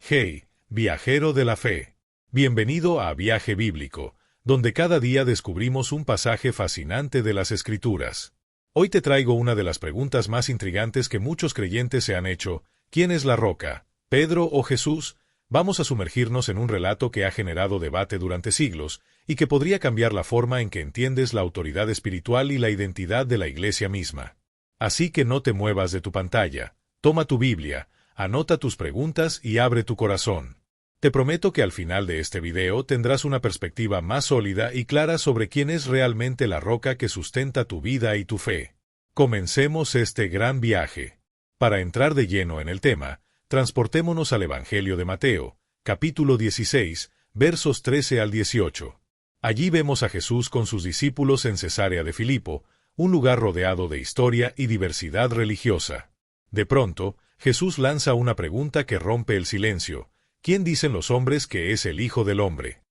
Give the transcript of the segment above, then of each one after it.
Hey, viajero de la fe. Bienvenido a Viaje Bíblico, donde cada día descubrimos un pasaje fascinante de las Escrituras. Hoy te traigo una de las preguntas más intrigantes que muchos creyentes se han hecho: ¿quién es la roca? ¿Pedro o Jesús? Vamos a sumergirnos en un relato que ha generado debate durante siglos y que podría cambiar la forma en que entiendes la autoridad espiritual y la identidad de la Iglesia misma. Así que no te muevas de tu pantalla, toma tu Biblia, anota tus preguntas y abre tu corazón. Te prometo que al final de este video tendrás una perspectiva más sólida y clara sobre quién es realmente la roca que sustenta tu vida y tu fe. Comencemos este gran viaje. Para entrar de lleno en el tema, transportémonos al Evangelio de Mateo, capítulo 16, versos 13 al 18. Allí vemos a Jesús con sus discípulos en Cesarea de Filipo, un lugar rodeado de historia y diversidad religiosa. De pronto, Jesús lanza una pregunta que rompe el silencio: ¿quién dicen los hombres que es el Hijo del Hombre?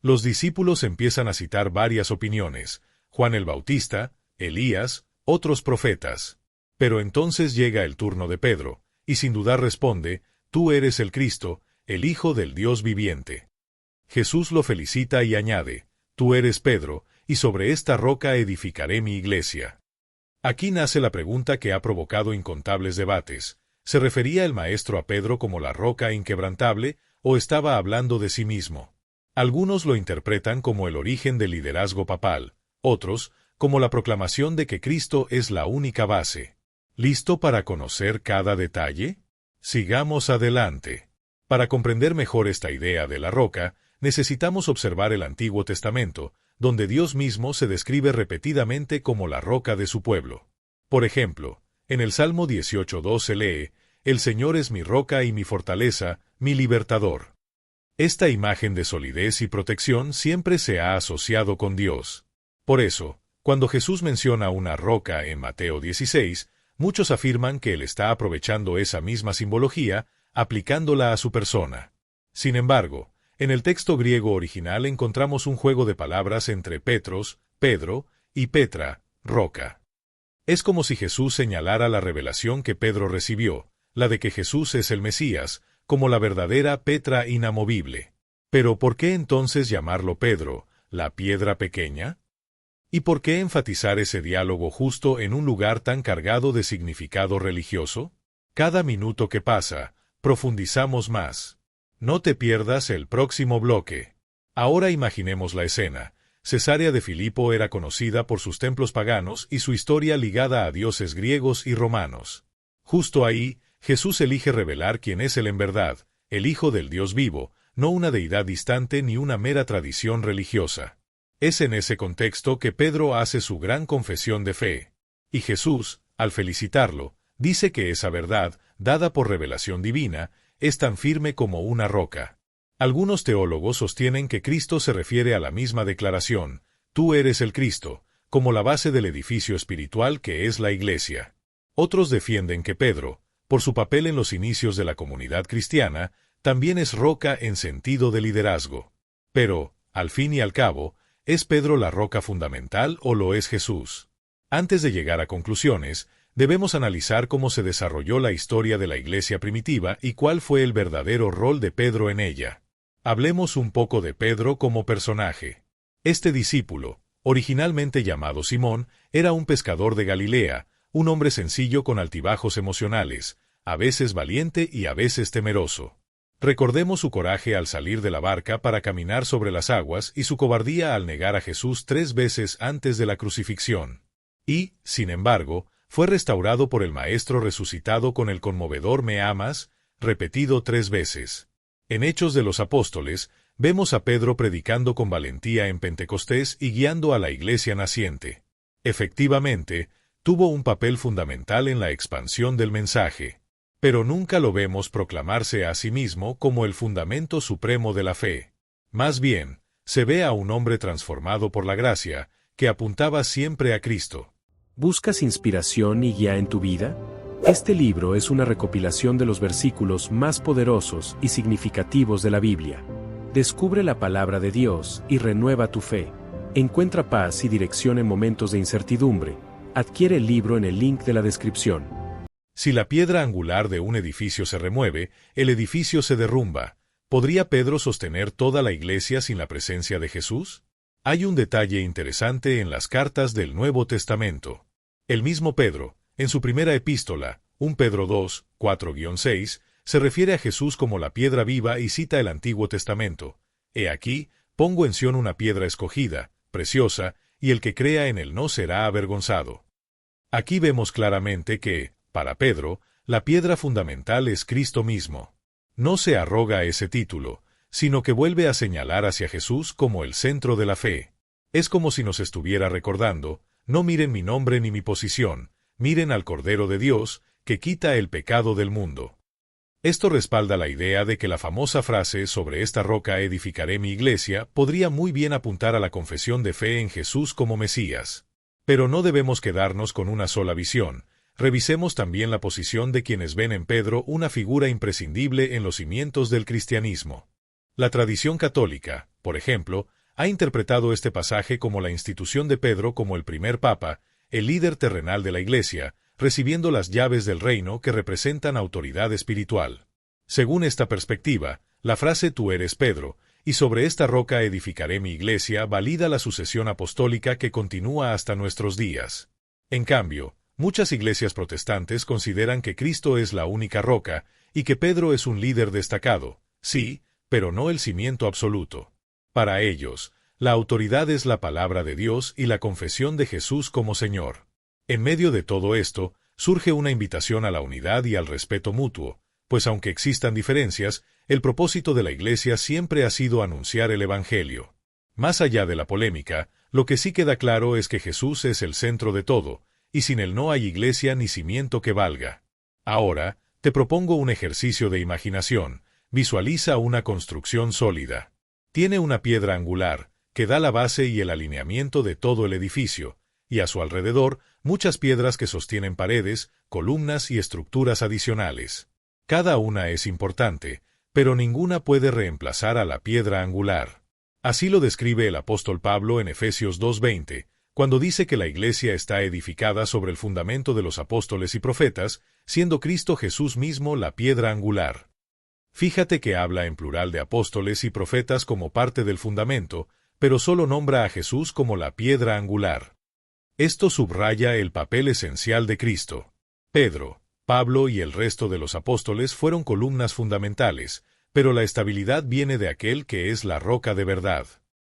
Los discípulos empiezan a citar varias opiniones: Juan el Bautista, Elías, otros profetas. Pero entonces llega el turno de Pedro, y sin dudar responde: tú eres el Cristo, el Hijo del Dios viviente. Jesús lo felicita y añade: tú eres Pedro, y sobre esta roca edificaré mi iglesia. Aquí nace la pregunta que ha provocado incontables debates. ¿Se refería el Maestro a Pedro como la roca inquebrantable, o estaba hablando de sí mismo? Algunos lo interpretan como el origen del liderazgo papal, otros como la proclamación de que Cristo es la única base. ¿Listo para conocer cada detalle? Sigamos adelante. Para comprender mejor esta idea de la roca, necesitamos observar el Antiguo Testamento, donde Dios mismo se describe repetidamente como la roca de su pueblo. Por ejemplo, en el Salmo 18:2 se lee: «El Señor es mi roca y mi fortaleza, mi libertador». Esta imagen de solidez y protección siempre se ha asociado con Dios. Por eso, cuando Jesús menciona una roca en Mateo 16, muchos afirman que Él está aprovechando esa misma simbología, aplicándola a su persona. Sin embargo, en el texto griego original encontramos un juego de palabras entre Petros, Pedro, y Petra, roca. Es como si Jesús señalara la revelación que Pedro recibió, la de que Jesús es el Mesías, como la verdadera Petra inamovible. Pero ¿por qué entonces llamarlo Pedro, la piedra pequeña? ¿Y por qué enfatizar ese diálogo justo en un lugar tan cargado de significado religioso? Cada minuto que pasa, profundizamos más. No te pierdas el próximo bloque. Ahora imaginemos la escena. Cesarea de Filipo era conocida por sus templos paganos y su historia ligada a dioses griegos y romanos. Justo ahí, Jesús elige revelar quién es Él en verdad, el Hijo del Dios vivo, no una deidad distante ni una mera tradición religiosa. Es en ese contexto que Pedro hace su gran confesión de fe. Y Jesús, al felicitarlo, dice que esa verdad, dada por revelación divina, es tan firme como una roca. Algunos teólogos sostienen que Cristo se refiere a la misma declaración: tú eres el Cristo, como la base del edificio espiritual que es la Iglesia. Otros defienden que Pedro, por su papel en los inicios de la comunidad cristiana, también es roca en sentido de liderazgo. Pero, al fin y al cabo, ¿es Pedro la roca fundamental o lo es Jesús? Antes de llegar a conclusiones, debemos analizar cómo se desarrolló la historia de la Iglesia primitiva y cuál fue el verdadero rol de Pedro en ella. Hablemos un poco de Pedro como personaje. Este discípulo, originalmente llamado Simón, era un pescador de Galilea, un hombre sencillo con altibajos emocionales, a veces valiente y a veces temeroso. Recordemos su coraje al salir de la barca para caminar sobre las aguas y su cobardía al negar a Jesús 3 veces antes de la crucifixión. Y, sin embargo, fue restaurado por el Maestro resucitado con el conmovedor «¿Me amas?», repetido 3 veces. En Hechos de los Apóstoles, vemos a Pedro predicando con valentía en Pentecostés y guiando a la iglesia naciente. Efectivamente, tuvo un papel fundamental en la expansión del mensaje. Pero nunca lo vemos proclamarse a sí mismo como el fundamento supremo de la fe. Más bien, se ve a un hombre transformado por la gracia, que apuntaba siempre a Cristo. ¿Buscas inspiración y guía en tu vida? Este libro es una recopilación de los versículos más poderosos y significativos de la Biblia. Descubre la palabra de Dios y renueva tu fe. Encuentra paz y dirección en momentos de incertidumbre. Adquiere el libro en el link de la descripción. Si la piedra angular de un edificio se remueve, el edificio se derrumba. ¿Podría Pedro sostener toda la iglesia sin la presencia de Jesús? Hay un detalle interesante en las cartas del Nuevo Testamento. El mismo Pedro, en su primera epístola, 1 Pedro 2, 4-6, se refiere a Jesús como la piedra viva y cita el Antiguo Testamento. He aquí, pongo en Sión una piedra escogida, preciosa, y el que crea en él no será avergonzado. Aquí vemos claramente que, para Pedro, la piedra fundamental es Cristo mismo. No se arroga ese título, sino que vuelve a señalar hacia Jesús como el centro de la fe. Es como si nos estuviera recordando: no miren mi nombre ni mi posición, miren al Cordero de Dios, que quita el pecado del mundo. Esto respalda la idea de que la famosa frase «sobre esta roca edificaré mi iglesia» podría muy bien apuntar a la confesión de fe en Jesús como Mesías. Pero no debemos quedarnos con una sola visión. Revisemos también la posición de quienes ven en Pedro una figura imprescindible en los cimientos del cristianismo. La tradición católica, por ejemplo, ha interpretado este pasaje como la institución de Pedro como el primer papa, el líder terrenal de la Iglesia, recibiendo las llaves del reino que representan autoridad espiritual. Según esta perspectiva, la frase «tú eres Pedro, y sobre esta roca edificaré mi iglesia» valida la sucesión apostólica que continúa hasta nuestros días. En cambio, muchas iglesias protestantes consideran que Cristo es la única roca y que Pedro es un líder destacado, sí, pero no el cimiento absoluto. Para ellos, la autoridad es la palabra de Dios y la confesión de Jesús como Señor. En medio de todo esto, surge una invitación a la unidad y al respeto mutuo, pues aunque existan diferencias, el propósito de la Iglesia siempre ha sido anunciar el Evangelio. Más allá de la polémica, lo que sí queda claro es que Jesús es el centro de todo, y sin él no hay iglesia ni cimiento que valga. Ahora, te propongo un ejercicio de imaginación. Visualiza una construcción sólida. Tiene una piedra angular, que da la base y el alineamiento de todo el edificio, y a su alrededor, muchas piedras que sostienen paredes, columnas y estructuras adicionales. Cada una es importante, pero ninguna puede reemplazar a la piedra angular. Así lo describe el apóstol Pablo en Efesios 2:20, cuando dice que la iglesia está edificada sobre el fundamento de los apóstoles y profetas, siendo Cristo Jesús mismo la piedra angular. Fíjate que habla en plural de apóstoles y profetas como parte del fundamento, pero solo nombra a Jesús como la piedra angular. Esto subraya el papel esencial de Cristo. Pedro, Pablo y el resto de los apóstoles fueron columnas fundamentales, pero la estabilidad viene de aquel que es la roca de verdad.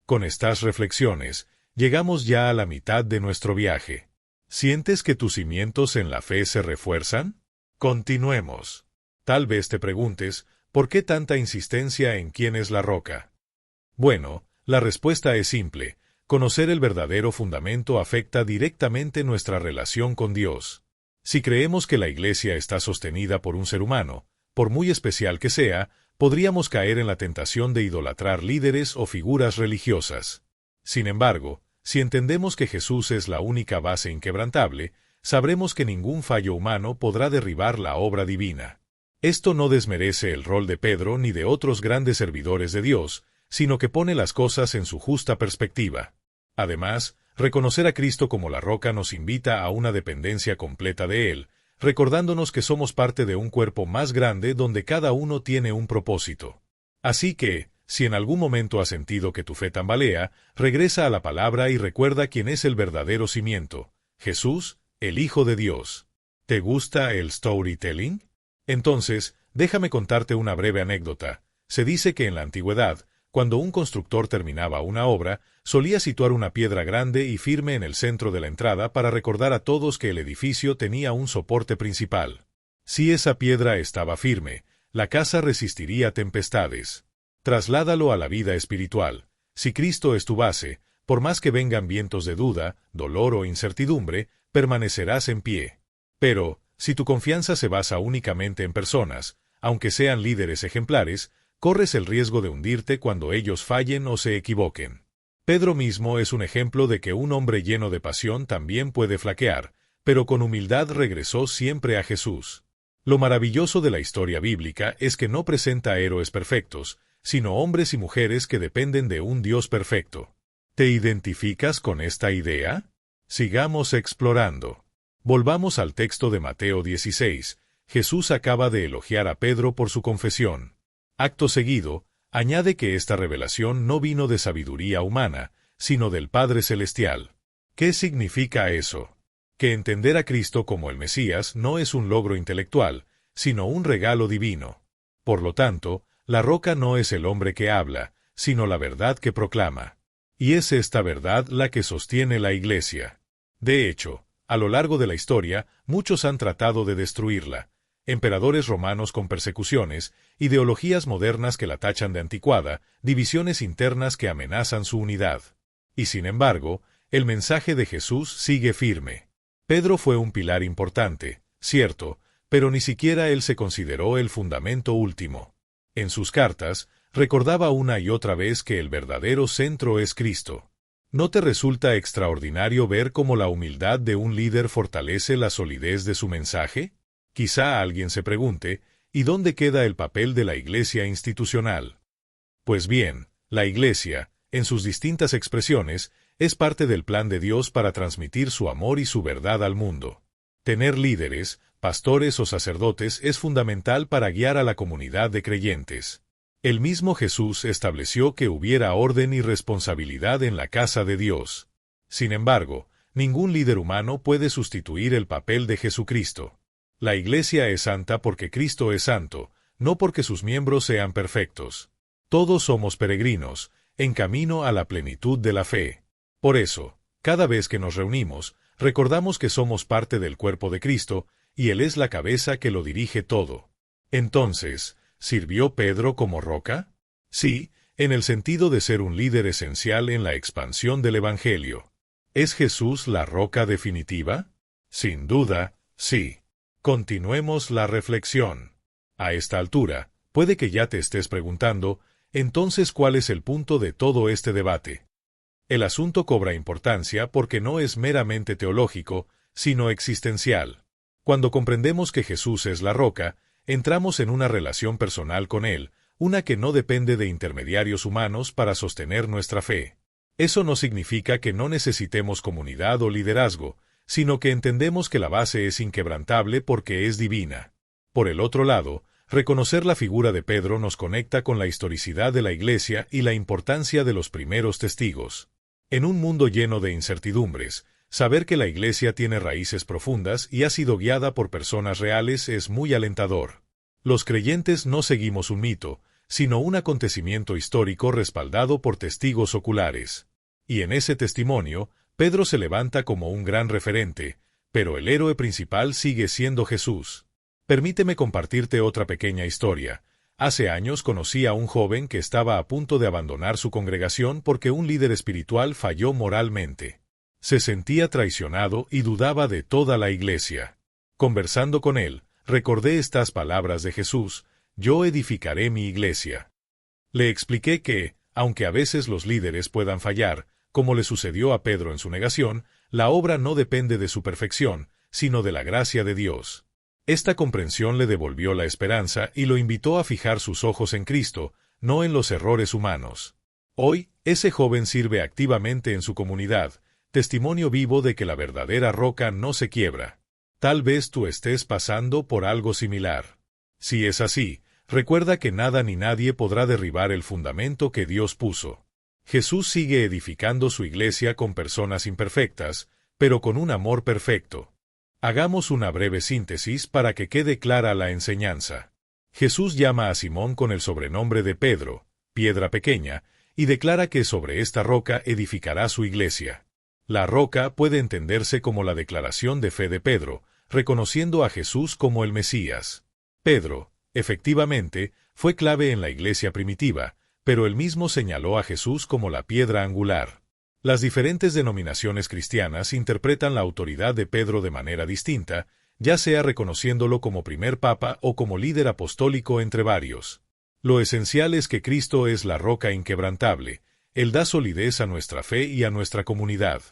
Con estas reflexiones, llegamos ya a la mitad de nuestro viaje. ¿Sientes que tus cimientos en la fe se refuerzan? Continuemos. Tal vez te preguntes, ¿por qué tanta insistencia en quién es la roca? Bueno, la respuesta es simple. Conocer el verdadero fundamento afecta directamente nuestra relación con Dios. Si creemos que la Iglesia está sostenida por un ser humano, por muy especial que sea, podríamos caer en la tentación de idolatrar líderes o figuras religiosas. Sin embargo, si entendemos que Jesús es la única base inquebrantable, sabremos que ningún fallo humano podrá derribar la obra divina. Esto no desmerece el rol de Pedro ni de otros grandes servidores de Dios, sino que pone las cosas en su justa perspectiva. Además, reconocer a Cristo como la roca nos invita a una dependencia completa de Él, recordándonos que somos parte de un cuerpo más grande donde cada uno tiene un propósito. Así que, si en algún momento has sentido que tu fe tambalea, regresa a la palabra y recuerda quién es el verdadero cimiento: Jesús, el Hijo de Dios. ¿Te gusta el storytelling? Entonces, déjame contarte una breve anécdota. Se dice que en la antigüedad, cuando un constructor terminaba una obra, solía situar una piedra grande y firme en el centro de la entrada para recordar a todos que el edificio tenía un soporte principal. Si esa piedra estaba firme, la casa resistiría tempestades. Trasládalo a la vida espiritual. Si Cristo es tu base, por más que vengan vientos de duda, dolor o incertidumbre, permanecerás en pie. Pero, si tu confianza se basa únicamente en personas, aunque sean líderes ejemplares, corres el riesgo de hundirte cuando ellos fallen o se equivoquen. Pedro mismo es un ejemplo de que un hombre lleno de pasión también puede flaquear, pero con humildad regresó siempre a Jesús. Lo maravilloso de la historia bíblica es que no presenta héroes perfectos, sino hombres y mujeres que dependen de un Dios perfecto. ¿Te identificas con esta idea? Sigamos explorando. Volvamos al texto de Mateo 16. Jesús acaba de elogiar a Pedro por su confesión. Acto seguido, añade que esta revelación no vino de sabiduría humana, sino del Padre Celestial. ¿Qué significa eso? Que entender a Cristo como el Mesías no es un logro intelectual, sino un regalo divino. Por lo tanto, la roca no es el hombre que habla, sino la verdad que proclama. Y es esta verdad la que sostiene la Iglesia. De hecho, a lo largo de la historia, muchos han tratado de destruirla. Emperadores romanos con persecuciones, ideologías modernas que la tachan de anticuada, divisiones internas que amenazan su unidad. Y sin embargo, el mensaje de Jesús sigue firme. Pedro fue un pilar importante, cierto, pero ni siquiera él se consideró el fundamento último. En sus cartas, recordaba una y otra vez que el verdadero centro es Cristo. ¿No te resulta extraordinario ver cómo la humildad de un líder fortalece la solidez de su mensaje? Quizá alguien se pregunte, ¿y dónde queda el papel de la Iglesia institucional? Pues bien, la Iglesia, en sus distintas expresiones, es parte del plan de Dios para transmitir su amor y su verdad al mundo. Tener líderes, pastores o sacerdotes es fundamental para guiar a la comunidad de creyentes. El mismo Jesús estableció que hubiera orden y responsabilidad en la casa de Dios. Sin embargo, ningún líder humano puede sustituir el papel de Jesucristo. La Iglesia es santa porque Cristo es santo, no porque sus miembros sean perfectos. Todos somos peregrinos, en camino a la plenitud de la fe. Por eso, cada vez que nos reunimos, recordamos que somos parte del cuerpo de Cristo, y Él es la cabeza que lo dirige todo. Entonces, ¿sirvió Pedro como roca? Sí, en el sentido de ser un líder esencial en la expansión del Evangelio. ¿Es Jesús la roca definitiva? Sin duda, sí. Continuemos la reflexión. A esta altura, puede que ya te estés preguntando, entonces, ¿cuál es el punto de todo este debate? El asunto cobra importancia porque no es meramente teológico, sino existencial. Cuando comprendemos que Jesús es la roca, entramos en una relación personal con Él, una que no depende de intermediarios humanos para sostener nuestra fe. Eso no significa que no necesitemos comunidad o liderazgo, sino que entendemos que la base es inquebrantable porque es divina. Por el otro lado, reconocer la figura de Pedro nos conecta con la historicidad de la Iglesia y la importancia de los primeros testigos. En un mundo lleno de incertidumbres, saber que la Iglesia tiene raíces profundas y ha sido guiada por personas reales es muy alentador. Los creyentes no seguimos un mito, sino un acontecimiento histórico respaldado por testigos oculares. Y en ese testimonio, Pedro se levanta como un gran referente, pero el héroe principal sigue siendo Jesús. Permíteme compartirte otra pequeña historia. Hace años conocí a un joven que estaba a punto de abandonar su congregación porque un líder espiritual falló moralmente. Se sentía traicionado y dudaba de toda la Iglesia. Conversando con él, recordé estas palabras de Jesús: «Yo edificaré mi Iglesia». Le expliqué que, aunque a veces los líderes puedan fallar, como le sucedió a Pedro en su negación, la obra no depende de su perfección, sino de la gracia de Dios. Esta comprensión le devolvió la esperanza y lo invitó a fijar sus ojos en Cristo, no en los errores humanos. Hoy, ese joven sirve activamente en su comunidad, testimonio vivo de que la verdadera roca no se quiebra. Tal vez tú estés pasando por algo similar. Si es así, recuerda que nada ni nadie podrá derribar el fundamento que Dios puso. Jesús sigue edificando su Iglesia con personas imperfectas, pero con un amor perfecto. Hagamos una breve síntesis para que quede clara la enseñanza. Jesús llama a Simón con el sobrenombre de Pedro, piedra pequeña, y declara que sobre esta roca edificará su Iglesia. La roca puede entenderse como la declaración de fe de Pedro, reconociendo a Jesús como el Mesías. Pedro, efectivamente, fue clave en la Iglesia primitiva, pero él mismo señaló a Jesús como la piedra angular. Las diferentes denominaciones cristianas interpretan la autoridad de Pedro de manera distinta, ya sea reconociéndolo como primer papa o como líder apostólico entre varios. Lo esencial es que Cristo es la roca inquebrantable. Él da solidez a nuestra fe y a nuestra comunidad.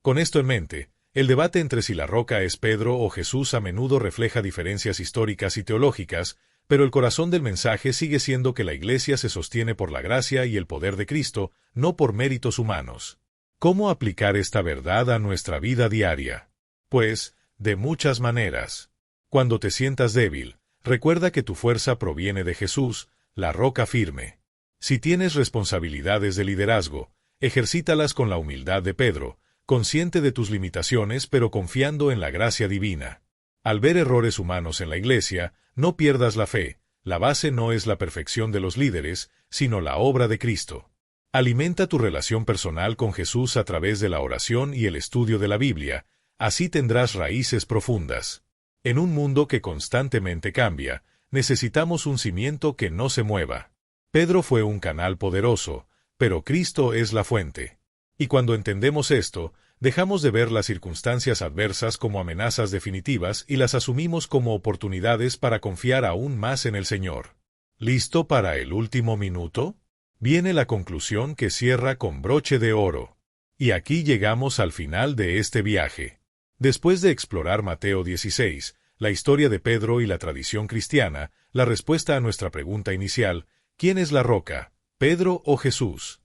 Con esto en mente, el debate entre si la roca es Pedro o Jesús a menudo refleja diferencias históricas y teológicas, pero el corazón del mensaje sigue siendo que la Iglesia se sostiene por la gracia y el poder de Cristo, no por méritos humanos. ¿Cómo aplicar esta verdad a nuestra vida diaria? Pues, de muchas maneras. Cuando te sientas débil, recuerda que tu fuerza proviene de Jesús, la roca firme. Si tienes responsabilidades de liderazgo, ejercítalas con la humildad de Pedro, consciente de tus limitaciones pero confiando en la gracia divina. Al ver errores humanos en la iglesia, no pierdas la fe. La base no es la perfección de los líderes, sino la obra de Cristo. Alimenta tu relación personal con Jesús a través de la oración y el estudio de la Biblia, así tendrás raíces profundas. En un mundo que constantemente cambia, necesitamos un cimiento que no se mueva. Pedro fue un canal poderoso, pero Cristo es la fuente. Y cuando entendemos esto, dejamos de ver las circunstancias adversas como amenazas definitivas y las asumimos como oportunidades para confiar aún más en el Señor. ¿Listo para el último minuto? Viene la conclusión que cierra con broche de oro. Y aquí llegamos al final de este viaje. Después de explorar Mateo 16, la historia de Pedro y la tradición cristiana, la respuesta a nuestra pregunta inicial, ¿quién es la roca, Pedro o Jesús?,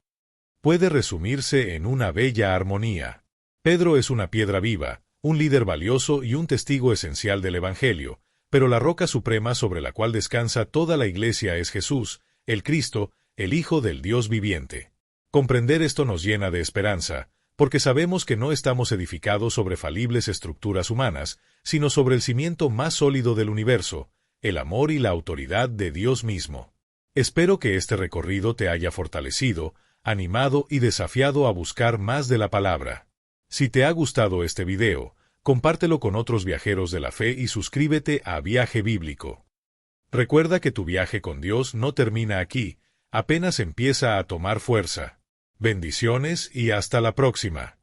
puede resumirse en una bella armonía. Pedro es una piedra viva, un líder valioso y un testigo esencial del Evangelio, pero la roca suprema sobre la cual descansa toda la Iglesia es Jesús, el Cristo, el Hijo del Dios viviente. Comprender esto nos llena de esperanza, porque sabemos que no estamos edificados sobre falibles estructuras humanas, sino sobre el cimiento más sólido del universo, el amor y la autoridad de Dios mismo. Espero que este recorrido te haya fortalecido, animado y desafiado a buscar más de la palabra. Si te ha gustado este video, compártelo con otros viajeros de la fe y suscríbete a Viaje Bíblico. Recuerda que tu viaje con Dios no termina aquí, apenas empieza a tomar fuerza. Bendiciones y hasta la próxima.